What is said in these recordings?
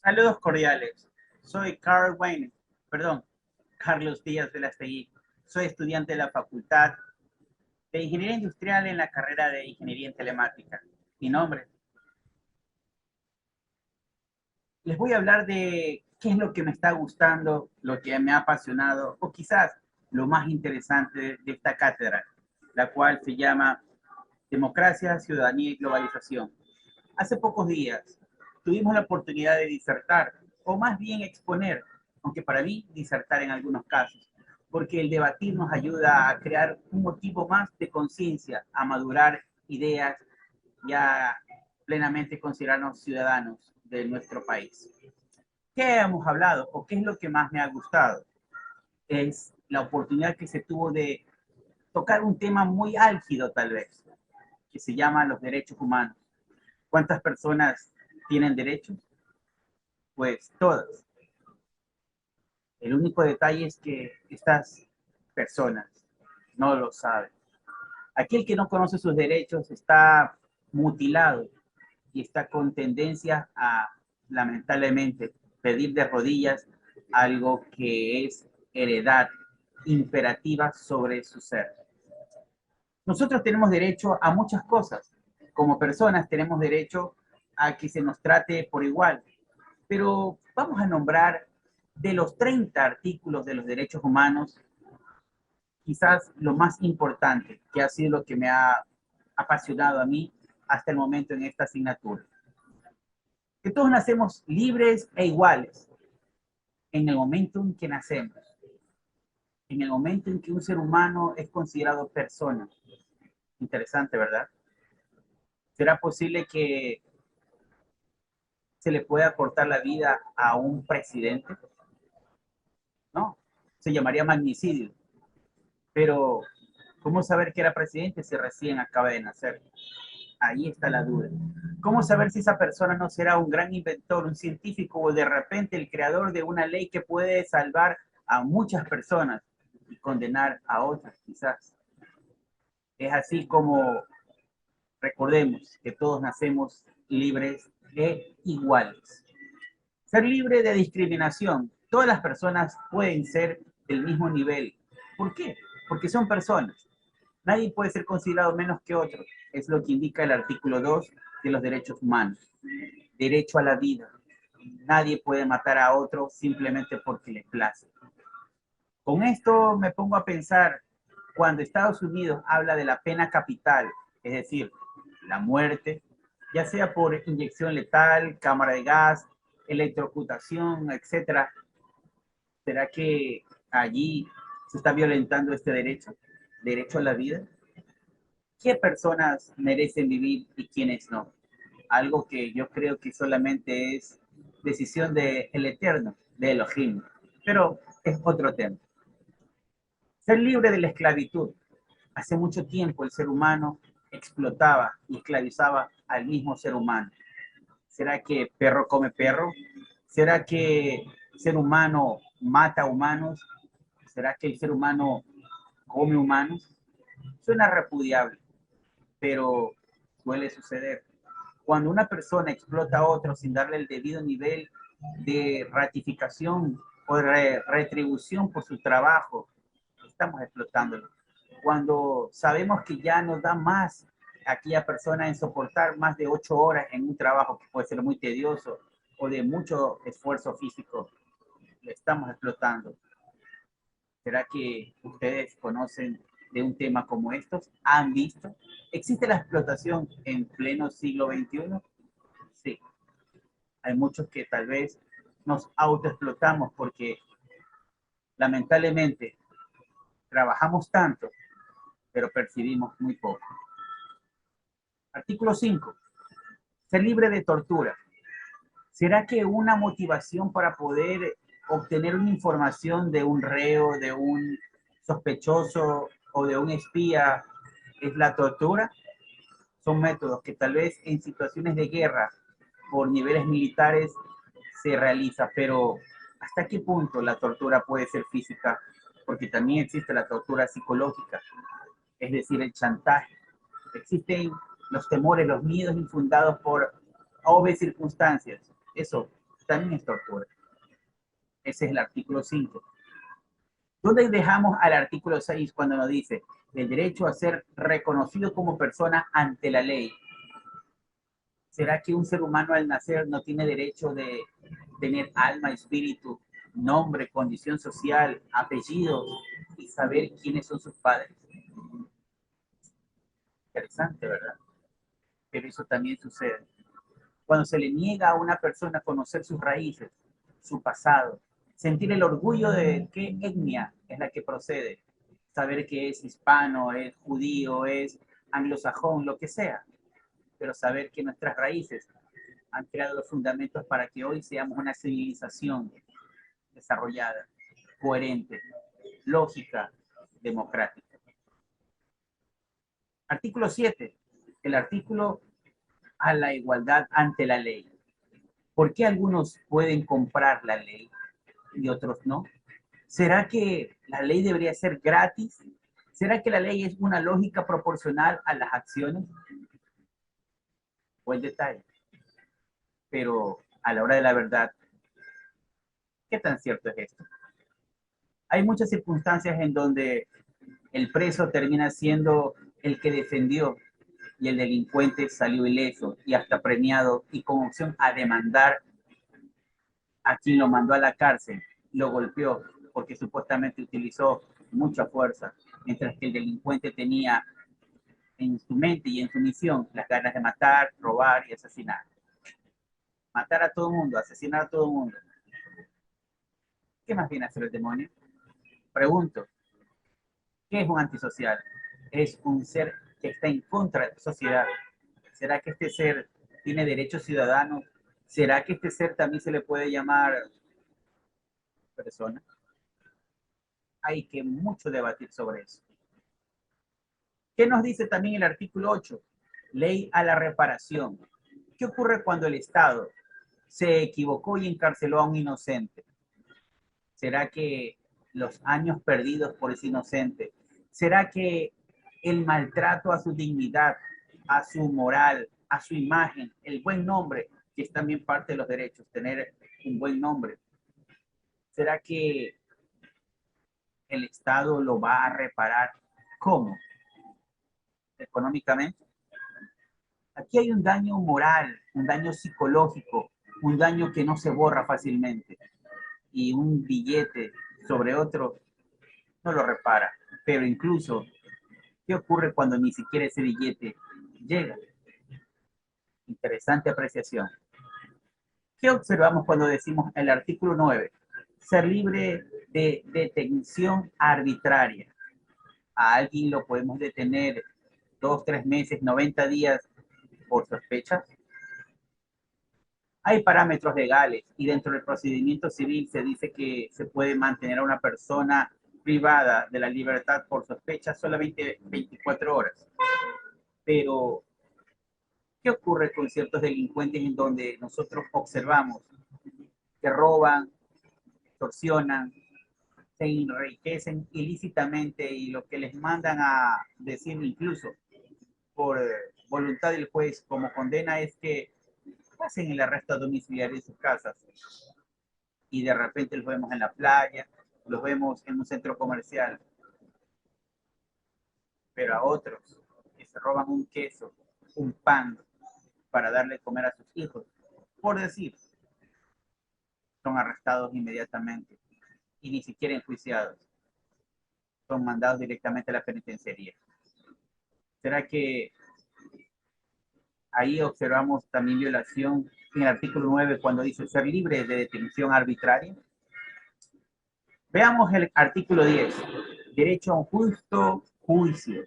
Saludos cordiales. Soy Carl Wayne, perdón, Carlos Díaz de la Estegui. Soy estudiante de la Facultad de Ingeniería Industrial en la carrera de Ingeniería en Telemática. Mi nombre. Les voy a hablar de qué es lo que me está gustando, lo que me ha apasionado, o quizás lo más interesante de esta cátedra, la cual se llama Democracia, Ciudadanía y Globalización. Hace pocos días tuvimos la oportunidad de disertar, o más bien exponer, aunque para mí disertar en algunos casos, porque el debatir nos ayuda a crear un motivo más de conciencia, a madurar ideas y a plenamente considerarnos ciudadanos de nuestro país. ¿Qué hemos hablado o qué es lo que más me ha gustado? Es la oportunidad que se tuvo de tocar un tema muy álgido tal vez, que se llama los derechos humanos. ¿Cuántas personas tienen derechos? Pues todas. El único detalle es que estas personas no lo saben. Aquel que no conoce sus derechos está mutilado y está con tendencia a, lamentablemente, pedir de rodillas algo que es heredad imperativa sobre su ser. Nosotros tenemos derecho a muchas cosas. Como personas tenemos derecho a que se nos trate por igual, pero vamos a nombrar de los 30 artículos de los derechos humanos, quizás lo más importante, que ha sido lo que me ha apasionado a mí hasta el momento en esta asignatura. Que todos nacemos libres e iguales en el momento en que nacemos, en el momento en que un ser humano es considerado persona. Interesante, ¿verdad? ¿Será posible que se le pueda cortar la vida a un presidente? No, se llamaría magnicidio. Pero, ¿cómo saber que era presidente si recién acaba de nacer? Ahí está la duda. ¿Cómo saber si esa persona no será un gran inventor, un científico o de repente el creador de una ley que puede salvar a muchas personas y condenar a otras quizás? Es así como recordemos que todos nacemos libres e iguales. Ser libre de discriminación. Todas las personas pueden ser del mismo nivel. ¿Por qué? Porque son personas. Nadie puede ser considerado menos que otro. Es lo que indica el artículo 2 de los derechos humanos. Derecho a la vida. Nadie puede matar a otro simplemente porque le place. Con esto me pongo a pensar, cuando Estados Unidos habla de la pena capital, es decir, la muerte, ya sea por inyección letal, cámara de gas, electrocutación, etcétera, ¿será que allí se está violentando este derecho? ¿Derecho a la vida? ¿Qué personas merecen vivir y quiénes no? Algo que yo creo que solamente es decisión del Eterno, de Elohim. Pero es otro tema. Ser libre de la esclavitud. Hace mucho tiempo el ser humano explotaba y esclavizaba al mismo ser humano. ¿Será que perro come perro? ¿Será que el ser humano mata humanos? ¿Será que el ser humano come humanos? Suena repudiable, pero suele suceder. Cuando una persona explota a otro sin darle el debido nivel de ratificación o de retribución por su trabajo, estamos explotándolo. Cuando sabemos que ya nos da más aquella persona en soportar más de 8 horas en un trabajo que puede ser muy tedioso o de mucho esfuerzo físico, le estamos explotando. ¿Será que ustedes conocen de un tema como estos? ¿Han visto? ¿Existe la explotación en pleno siglo XXI? Sí. Hay muchos que tal vez nos autoexplotamos porque lamentablemente trabajamos tanto, pero percibimos muy poco. Artículo 5. Ser libre de tortura. ¿Será que una motivación para poder obtener una información de un reo, de un sospechoso o de un espía es la tortura? Son métodos que tal vez en situaciones de guerra por niveles militares se realiza, pero ¿hasta qué punto la tortura puede ser física? Porque también existe la tortura psicológica, es decir, el chantaje. Existen los temores, los miedos infundados por obvias circunstancias. Eso también es tortura. Ese es el artículo 5. ¿Dónde dejamos al artículo 6 cuando nos dice el derecho a ser reconocido como persona ante la ley? ¿Será que un ser humano al nacer no tiene derecho de tener alma, espíritu, nombre, condición social, apellido y saber quiénes son sus padres? Interesante, ¿verdad? Pero eso también sucede. Cuando se le niega a una persona conocer sus raíces, su pasado, sentir el orgullo de qué etnia es la que procede, saber que es hispano, es judío, es anglosajón, lo que sea, pero saber que nuestras raíces han creado los fundamentos para que hoy seamos una civilización desarrollada, coherente, lógica, democrática. Artículo 7. El artículo a la igualdad ante la ley. ¿Por qué algunos pueden comprar la ley y otros no? ¿Será que la ley debería ser gratis? ¿Será que la ley es una lógica proporcional a las acciones? Buen detalle. Pero a la hora de la verdad, ¿qué tan cierto es esto? Hay muchas circunstancias en donde el preso termina siendo el que defendió y el delincuente salió ileso y hasta premiado y con opción a demandar a quien lo mandó a la cárcel, lo golpeó porque supuestamente utilizó mucha fuerza, mientras que el delincuente tenía en su mente y en su misión las ganas de matar, robar y asesinar. Matar a todo el mundo, asesinar a todo el mundo. ¿Qué más viene a hacer el demonio? Pregunto, ¿qué es un antisocial? Es un ser que está en contra de la sociedad. ¿Será que este ser tiene derechos ciudadanos? ¿Será que este ser también se le puede llamar persona? Hay que mucho debatir sobre eso. ¿Qué nos dice también el artículo 8? Ley a la reparación. ¿Qué ocurre cuando el Estado se equivocó y encarceló a un inocente? ¿Será que los años perdidos por ese inocente? ¿Será que el maltrato a su dignidad, a su moral, a su imagen, el buen nombre, que es también parte de los derechos, tener un buen nombre? ¿Será que el Estado lo va a reparar? ¿Cómo? ¿Económicamente? Aquí hay un daño moral, un daño psicológico, un daño que no se borra fácilmente. Y un billete sobre otro no lo repara. Pero incluso, ¿qué ocurre cuando ni siquiera ese billete llega? Interesante apreciación. ¿Qué observamos cuando decimos el artículo 9? Ser libre de detención arbitraria. A alguien lo podemos detener 2, 3 meses, 90 días por sospechas. Hay parámetros legales y dentro del procedimiento civil se dice que se puede mantener a una persona privada de la libertad por sospecha solamente 24 horas. Pero, ¿qué ocurre con ciertos delincuentes en donde nosotros observamos que roban, extorsionan, se enriquecen ilícitamente y lo que les mandan a decir incluso por voluntad del juez como condena es que hacen el arresto domiciliario en sus casas y de repente los vemos en la playa, los vemos en un centro comercial, pero a otros que se roban un queso, un pan para darle comer a sus hijos, por decir, son arrestados inmediatamente y ni siquiera enjuiciados, son mandados directamente a la penitenciaría. ¿Será que ahí observamos también violación en el artículo 9 cuando dice ser libre de detención arbitraria? Veamos el artículo 10, derecho a un justo juicio.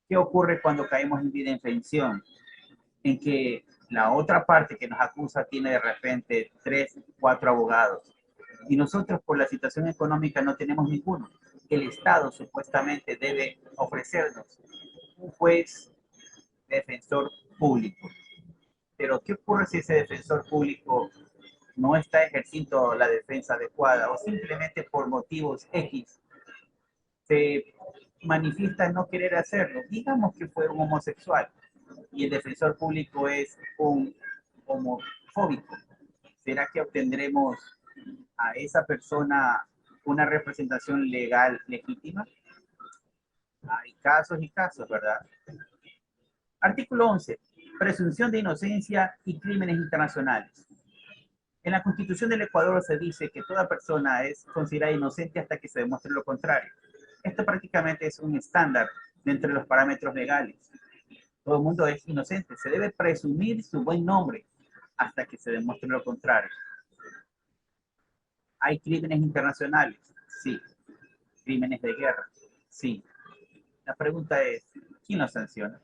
¿Qué ocurre cuando caemos en indefensión? En que la otra parte que nos acusa tiene de repente 3, 4 abogados y nosotros por la situación económica no tenemos ninguno. El Estado supuestamente debe ofrecernos un juez defensor público. Pero ¿qué ocurre si ese defensor público no está ejerciendo la defensa adecuada o simplemente por motivos X se manifiesta no querer hacerlo? Digamos que fue un homosexual y el defensor público es un homofóbico. ¿será que obtendremos a esa persona una representación legal legítima? Hay casos y casos, ¿verdad? Artículo 11. Presunción de inocencia y crímenes internacionales. En la Constitución del Ecuador se dice que toda persona es considerada inocente hasta que se demuestre lo contrario. Esto prácticamente es un estándar dentro de los parámetros legales. Todo el mundo es inocente. Se debe presumir su buen nombre hasta que se demuestre lo contrario. ¿Hay crímenes internacionales? Sí. ¿Crímenes de guerra? Sí. La pregunta es, ¿quién los sanciona?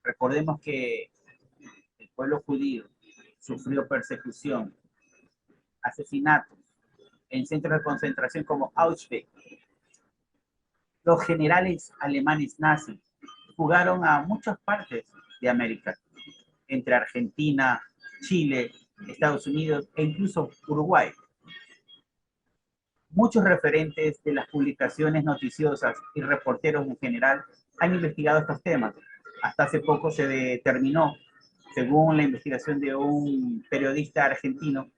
Recordemos que el pueblo judío sufrió persecución, asesinatos en centros de concentración como Auschwitz. Los generales alemanes nazis jugaron a muchas partes de América, entre Argentina, Chile, Estados Unidos e incluso Uruguay. Muchos referentes de las publicaciones noticiosas y reporteros en general han investigado estos temas. Hasta hace poco se determinó, según la investigación de un periodista argentino,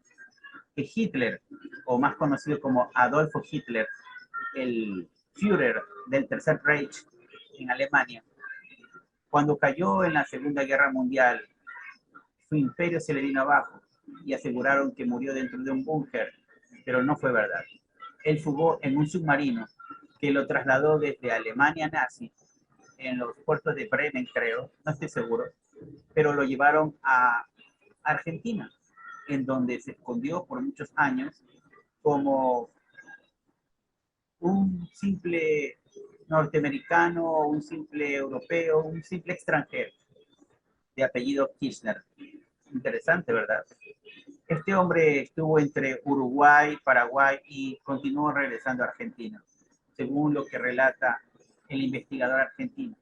que Hitler, o más conocido como Adolfo Hitler, el Führer del Tercer Reich en Alemania, cuando cayó en la Segunda Guerra Mundial, su imperio se le vino abajo y aseguraron que murió dentro de un búnker, pero no fue verdad. Él fugó en un submarino que lo trasladó desde Alemania nazi, en los puertos de Bremen, creo, no estoy seguro, pero lo llevaron a Argentina, en donde se escondió por muchos años como un simple norteamericano, un simple europeo, un simple extranjero de apellido Kirchner. Interesante, ¿verdad? Este hombre estuvo entre Uruguay, Paraguay y continuó regresando a Argentina, según lo que relata el investigador argentino.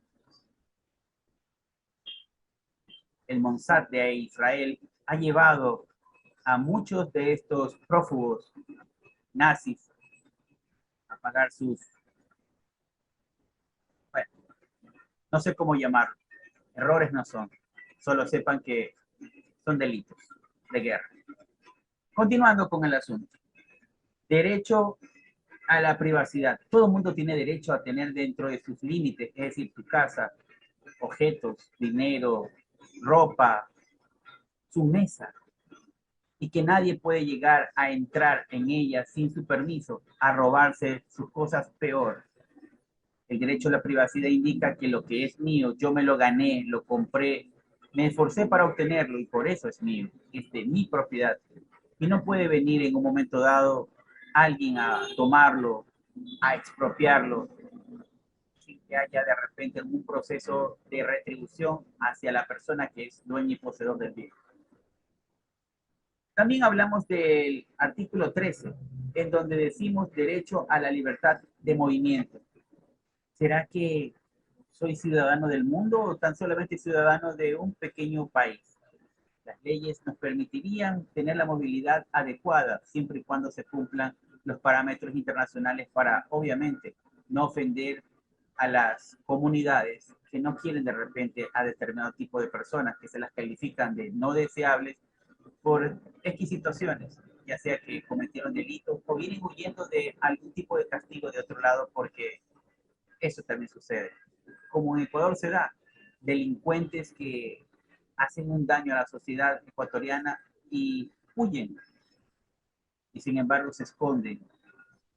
El Mossad de Israel ha llevado a muchos de estos prófugos nazis a pagar sus, bueno, no sé cómo llamarlo, errores no son, solo sepan que son delitos de guerra. Continuando con el asunto. Derecho a la privacidad. Todo el mundo tiene derecho a tener dentro de sus límites, es decir, su casa, objetos, dinero, ropa, su mesa, y que nadie puede llegar a entrar en ella sin su permiso, a robarse sus cosas peor. El derecho a la privacidad indica que lo que es mío, yo me lo gané, lo compré, me esforcé para obtenerlo y por eso es mío, es de mi propiedad. Y no puede venir en un momento dado alguien a tomarlo, a expropiarlo, sin que haya de repente un proceso de retribución hacia la persona que es dueño y poseedor del bien. También hablamos del artículo 13, en donde decimos derecho a la libertad de movimiento. ¿Será que soy ciudadano del mundo o tan solamente ciudadano de un pequeño país? Las leyes nos permitirían tener la movilidad adecuada siempre y cuando se cumplan los parámetros internacionales para, obviamente, no ofender a las comunidades que no quieren de repente a determinado tipo de personas que se las califican de no deseables por X situaciones, ya sea que cometieron delitos o vienen huyendo de algún tipo de castigo de otro lado, porque eso también sucede. Como en Ecuador se da, delincuentes que hacen un daño a la sociedad ecuatoriana y huyen, y sin embargo se esconden,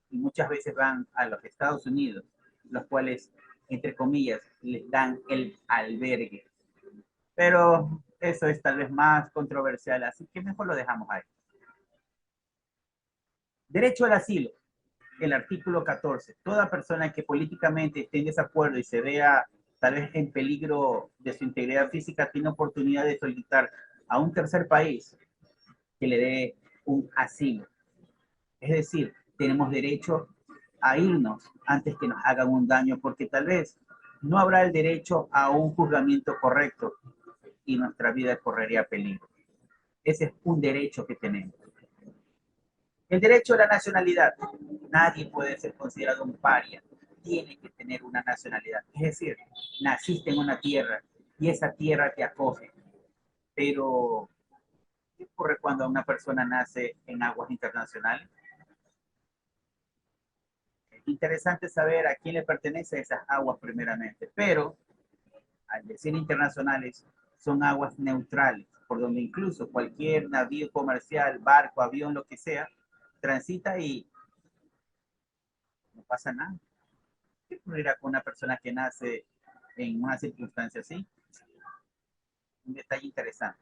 y muchas veces van a los Estados Unidos, los cuales, entre comillas, les dan el albergue. Pero eso es tal vez más controversial, así que mejor lo dejamos ahí. Derecho al asilo. El artículo 14. Toda persona que políticamente esté en desacuerdo y se vea tal vez en peligro de su integridad física tiene oportunidad de solicitar a un tercer país que le dé un asilo. Es decir, tenemos derecho a irnos antes que nos hagan un daño, porque tal vez no habrá el derecho a un juzgamiento correcto y nuestra vida correría peligro. Ese es un derecho que tenemos. El derecho a la nacionalidad. Nadie puede ser considerado un paria. Tiene que tener una nacionalidad. Es decir, naciste en una tierra y esa tierra te acoge. Pero ¿Qué ocurre cuando una persona nace en aguas internacionales? Es interesante saber a quién le pertenece esas aguas primeramente, pero al decir internacionales, son aguas neutrales, por donde incluso cualquier navío comercial, barco, avión, lo que sea, transita y no pasa nada. ¿Qué ocurrirá con una persona que nace en una circunstancia así? Un detalle interesante.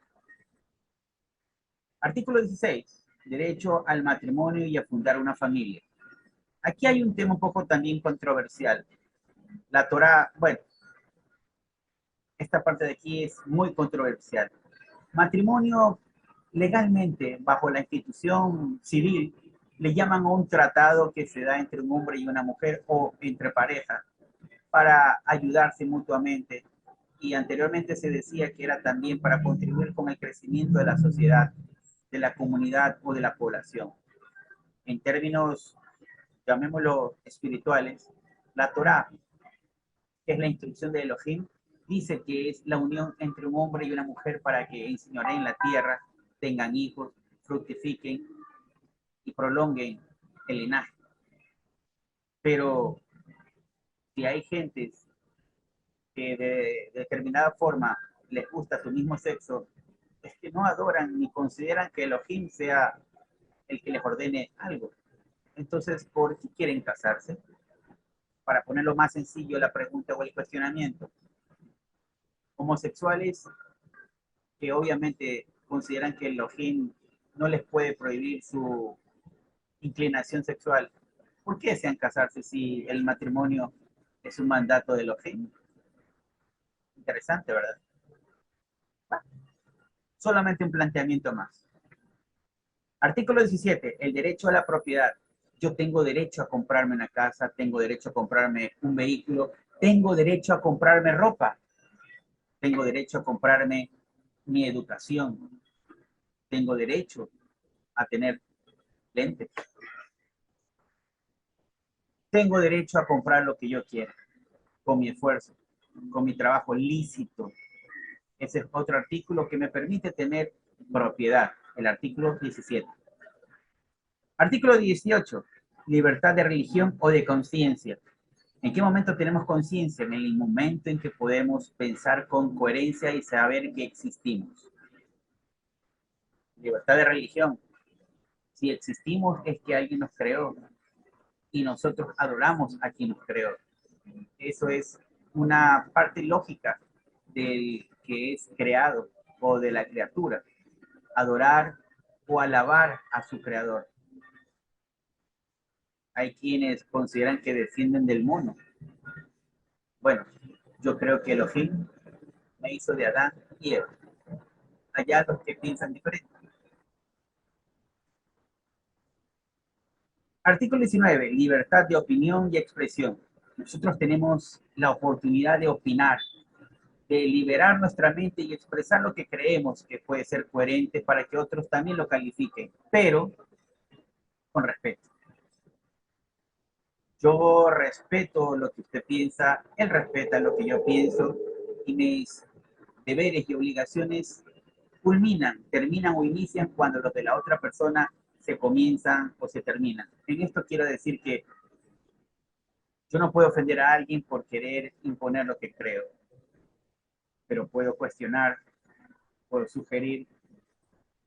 Artículo 16. Derecho al matrimonio y a fundar una familia. Aquí hay un tema un poco también controversial. La Torá, bueno, esta parte de aquí es muy controversial. Matrimonio legalmente, bajo la institución civil, le llaman a un tratado que se da entre un hombre y una mujer o entre parejas para ayudarse mutuamente. Y anteriormente se decía que era también para contribuir con el crecimiento de la sociedad, de la comunidad o de la población. En términos, llamémoslo espirituales, la Torá, que es la instrucción de Elohim, dice que es la unión entre un hombre y una mujer para que enseñoreen la tierra, tengan hijos, fructifiquen y prolonguen el linaje. Pero si hay gentes que de determinada forma les gusta su mismo sexo, es que no adoran ni consideran que Elohim sea el que les ordene algo. Entonces, ¿por qué quieren casarse? Para ponerlo más sencillo, la pregunta o el cuestionamiento. Homosexuales que obviamente consideran que Elohim no les puede prohibir su inclinación sexual. ¿Por qué desean casarse si el matrimonio es un mandato de Elohim? Interesante, ¿verdad? Solamente un planteamiento más. Artículo 17, el derecho a la propiedad. Yo tengo derecho a comprarme una casa, tengo derecho a comprarme un vehículo, tengo derecho a comprarme ropa, tengo derecho a comprarme mi educación, tengo derecho a tener lentes, tengo derecho a comprar lo que yo quiera, con mi esfuerzo, con mi trabajo lícito. Ese es otro artículo que me permite tener propiedad, el artículo 17. Artículo 18, libertad de religión o de conciencia. ¿En qué momento tenemos conciencia? En el momento en que podemos pensar con coherencia y saber que existimos. Libertad de religión. Si existimos es que alguien nos creó y nosotros adoramos a quien nos creó. Eso es una parte lógica del que es creado o de la criatura. Adorar o alabar a su creador. Hay quienes consideran que descienden del mono. Bueno, yo creo que Elohim me hizo de Adán y Eva. Allá los que piensan diferente. Artículo 19, libertad de opinión y expresión. Nosotros tenemos la oportunidad de opinar, de liberar nuestra mente y expresar lo que creemos que puede ser coherente para que otros también lo califiquen, pero con respeto. Yo respeto lo que usted piensa, él respeta lo que yo pienso y mis deberes y obligaciones culminan, terminan o inician cuando los de la otra persona se comienzan o se terminan. En esto quiero decir que yo no puedo ofender a alguien por querer imponer lo que creo, pero puedo cuestionar, puedo sugerir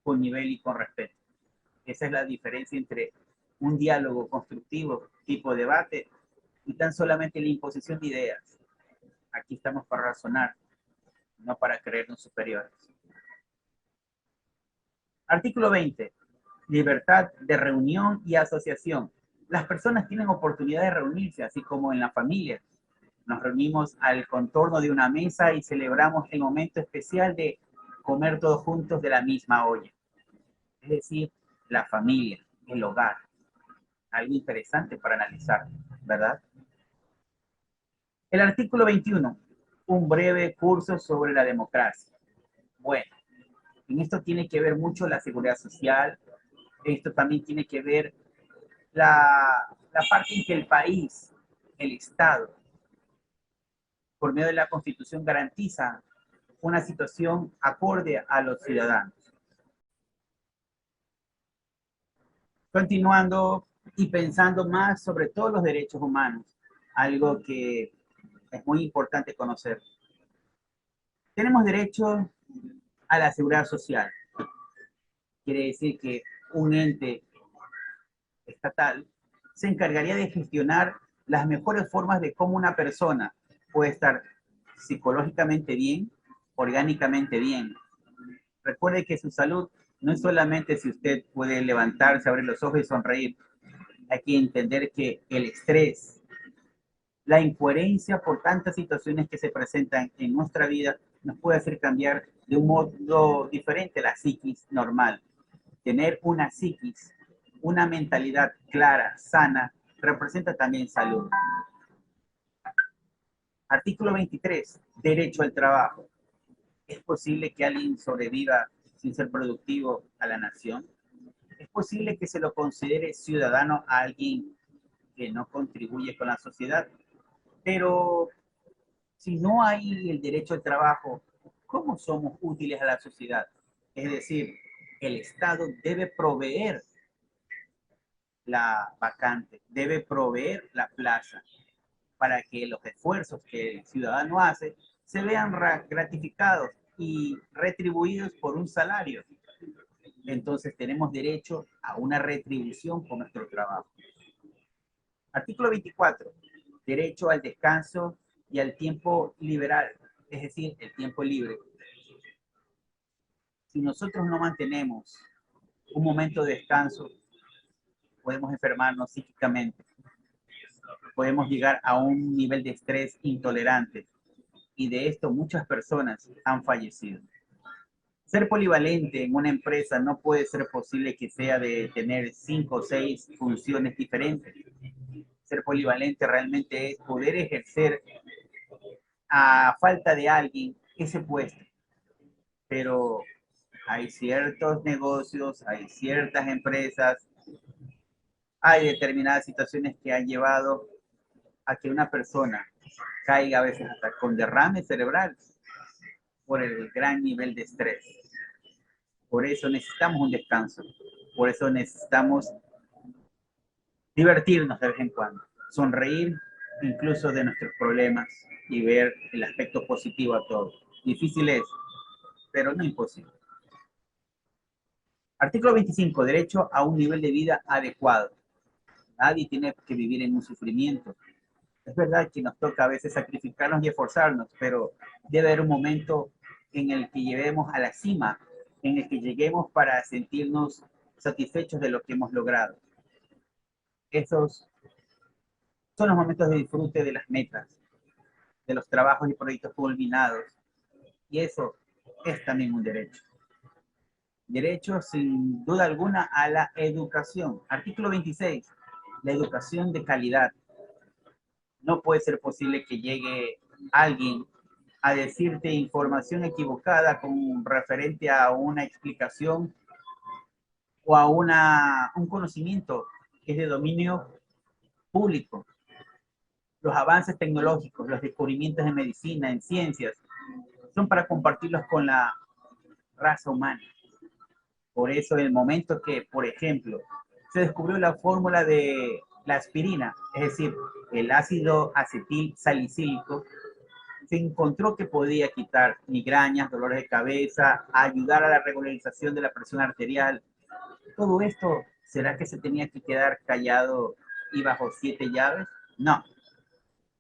con nivel y con respeto. Esa es la diferencia entre un diálogo constructivo, tipo debate, y tan solamente la imposición de ideas. Aquí estamos para razonar, no para creernos superiores. Artículo 20. Libertad de reunión y asociación. Las personas tienen oportunidad de reunirse, así como en la familia. Nos reunimos al contorno de una mesa y celebramos el momento especial de comer todos juntos de la misma olla. Es decir, la familia, el hogar. Algo interesante para analizar, ¿verdad? El artículo 21, un breve curso sobre la democracia. Bueno, en esto tiene que ver mucho la seguridad social, esto también tiene que ver la parte en que el país, el Estado, por medio de la Constitución garantiza una situación acorde a los ciudadanos. Continuando y pensando más sobre todos los derechos humanos, algo que es muy importante conocer. Tenemos derecho a la seguridad social. Quiere decir que un ente estatal se encargaría de gestionar las mejores formas de cómo una persona puede estar psicológicamente bien, orgánicamente bien. Recuerde que su salud no es solamente si usted puede levantarse, abrir los ojos y sonreír. Hay que entender que el estrés, la incoherencia por tantas situaciones que se presentan en nuestra vida nos puede hacer cambiar de un modo diferente la psiquis normal. Tener una psiquis, una mentalidad clara, sana, representa también salud. Artículo 23, derecho al trabajo. ¿Es posible que alguien sobreviva sin ser productivo a la nación? ¿Es posible que se lo considere ciudadano a alguien que no contribuye con la sociedad? Pero si no hay el derecho al trabajo, ¿cómo somos útiles a la sociedad? Es decir, el Estado debe proveer la vacante, debe proveer la plaza para que los esfuerzos que el ciudadano hace se vean gratificados y retribuidos por un salario. Entonces tenemos derecho a una retribución por nuestro trabajo. Artículo 24. Derecho al descanso y al tiempo liberal, es decir, el tiempo libre. Si nosotros no mantenemos un momento de descanso, podemos enfermarnos psíquicamente, podemos llegar a un nivel de estrés intolerante y de esto muchas personas han fallecido. Ser polivalente en una empresa no puede ser posible que sea de tener 5 o 6 funciones diferentes. Ser polivalente realmente es poder ejercer a falta de alguien ese puesto, pero hay ciertos negocios, hay ciertas empresas, hay determinadas situaciones que han llevado a que una persona caiga a veces hasta con derrame cerebral por el gran nivel de estrés. Por eso necesitamos un descanso, por eso necesitamos divertirnos de vez en cuando, sonreír incluso de nuestros problemas y ver el aspecto positivo a todo. Difícil es, pero no imposible. Artículo 25. Derecho a un nivel de vida adecuado. Nadie tiene que vivir en un sufrimiento. Es verdad que nos toca a veces sacrificarnos y esforzarnos, pero debe haber un momento en el que lleguemos a la cima, en el que lleguemos para sentirnos satisfechos de lo que hemos logrado. Esos son los momentos de disfrute de las metas, de los trabajos y proyectos culminados. Y eso es también un derecho. Derecho, sin duda alguna, a la educación. Artículo 26. La educación de calidad. No puede ser posible que llegue alguien a decirte información equivocada con referente a una explicación o a un conocimiento que es de dominio público. Los avances tecnológicos, los descubrimientos en medicina, en ciencias, son para compartirlos con la raza humana. Por eso, en el momento que, por ejemplo, se descubrió la fórmula de la aspirina, es decir, el ácido acetil salicílico, se encontró que podía quitar migrañas, dolores de cabeza, ayudar a la regularización de la presión arterial. Todo esto, ¿será que se tenía que quedar callado y bajo 7 llaves? No,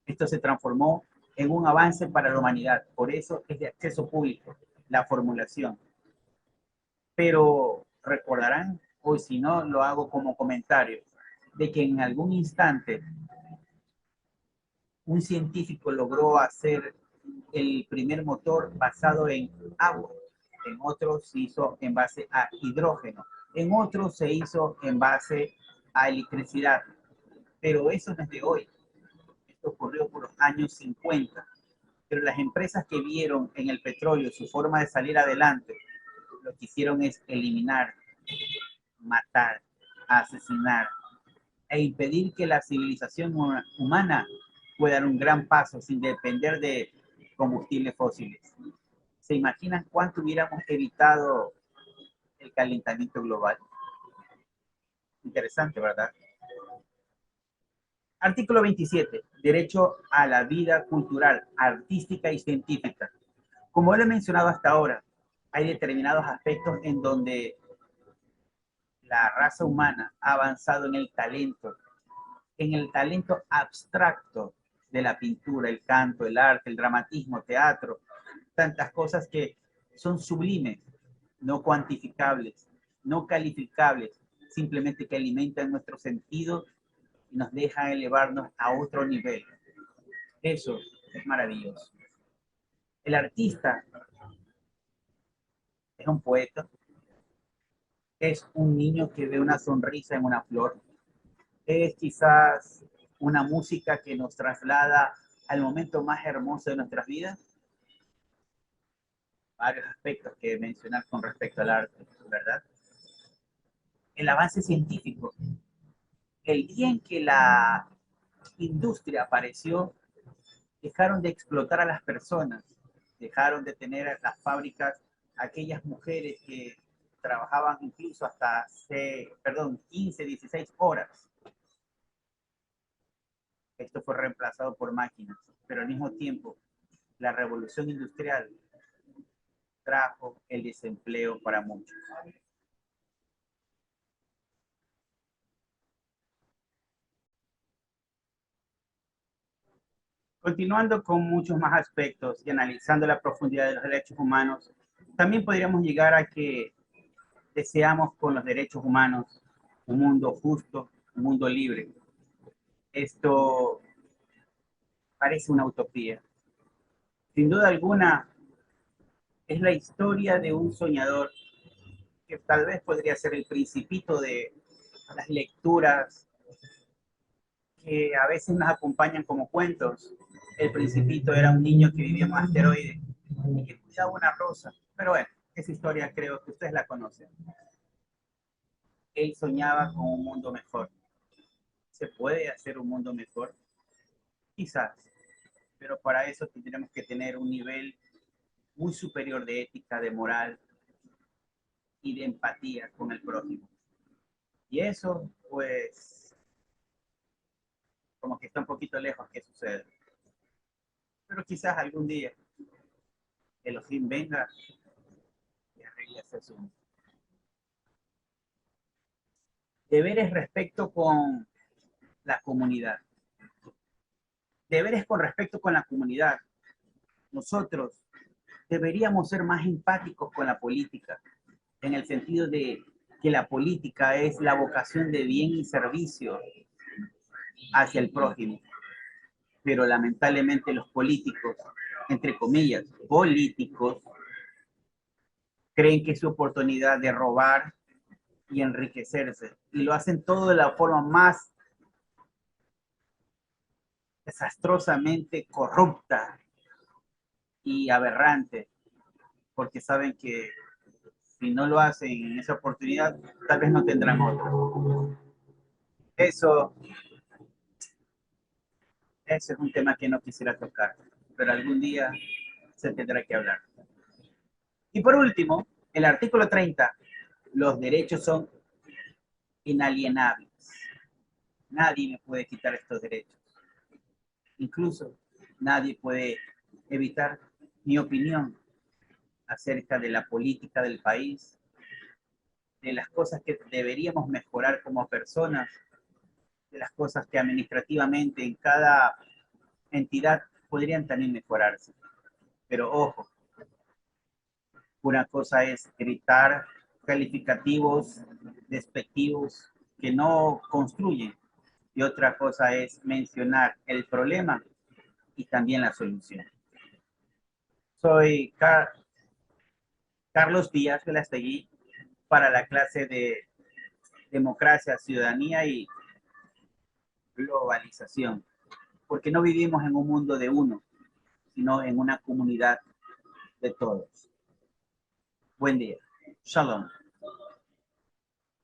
esto se transformó en un avance para la humanidad. Por eso es de acceso público la formulación. Pero recordarán, o si no, lo hago como comentario, de que en algún instante un científico logró hacer el primer motor basado en agua, en otros se hizo en base a hidrógeno, en otros se hizo en base a electricidad, pero eso no es de hoy, esto ocurrió por los años 50, pero las empresas que vieron en el petróleo su forma de salir adelante, lo que hicieron es eliminar, matar, asesinar e impedir que la civilización humana pueda dar un gran paso sin depender de combustibles fósiles. ¿Se imaginan cuánto hubiéramos evitado el calentamiento global? Interesante, ¿verdad? Artículo 27. Derecho a la vida cultural, artística y científica. Como lo he mencionado hasta ahora, hay determinados aspectos en donde la raza humana ha avanzado en el talento abstracto de la pintura, el canto, el arte, el dramatismo, teatro, tantas cosas que son sublimes, no cuantificables, no calificables, simplemente que alimentan nuestro sentido y nos dejan elevarnos a otro nivel. Eso es maravilloso. El artista es un poeta, es un niño que ve una sonrisa en una flor, es quizás una música que nos traslada al momento más hermoso de nuestras vidas. Varios aspectos que mencionar con respecto al arte, ¿verdad? El avance científico. El día en que la industria apareció, dejaron de explotar a las personas, dejaron de tener las fábricas aquellas mujeres que trabajaban incluso hasta 15, 16 horas. Esto fue reemplazado por máquinas, pero al mismo tiempo la revolución industrial trajo el desempleo para muchos. Continuando con muchos más aspectos y analizando la profundidad de los derechos humanos, también podríamos llegar a que deseamos con los derechos humanos un mundo justo, un mundo libre. Esto parece una utopía. Sin duda alguna, es la historia de un soñador que tal vez podría ser el principito de las lecturas que a veces nos acompañan como cuentos. El principito era un niño que vivía en un asteroide y que cuidaba una rosa. Pero bueno, esa historia creo que ustedes la conocen. Él soñaba con un mundo mejor. ¿Se puede hacer un mundo mejor? Quizás, pero para eso tendremos que tener un nivel muy superior de ética, de moral y de empatía con el prójimo. Y eso, pues, como que está un poquito lejos que suceda. Pero quizás algún día Elohim venga y arregle ese asunto. Deberes respecto con la comunidad. Deberes con respecto con la comunidad. Nosotros deberíamos ser más empáticos con la política, en el sentido de que la política es la vocación de bien y servicio hacia el prójimo. Pero lamentablemente los políticos, entre comillas, políticos, creen que es su oportunidad de robar y enriquecerse. Y lo hacen todo de la forma más desastrosamente corrupta y aberrante, porque saben que si no lo hacen en esa oportunidad, tal vez no tendrán otra. Eso, eso es un tema que no quisiera tocar, pero algún día se tendrá que hablar. Y por último, el artículo 30, los derechos son inalienables. Nadie me puede quitar estos derechos. Incluso nadie puede evitar mi opinión acerca de la política del país, de las cosas que deberíamos mejorar como personas, de las cosas que administrativamente en cada entidad podrían también mejorarse. Pero ojo, una cosa es gritar calificativos despectivos que no construyen y otra cosa es mencionar el problema y también la solución. Soy Carlos Díaz de Velastegui para la clase de Democracia, Ciudadanía y Globalización, porque no vivimos en un mundo de uno, sino en una comunidad de todos. Buen día. Shalom.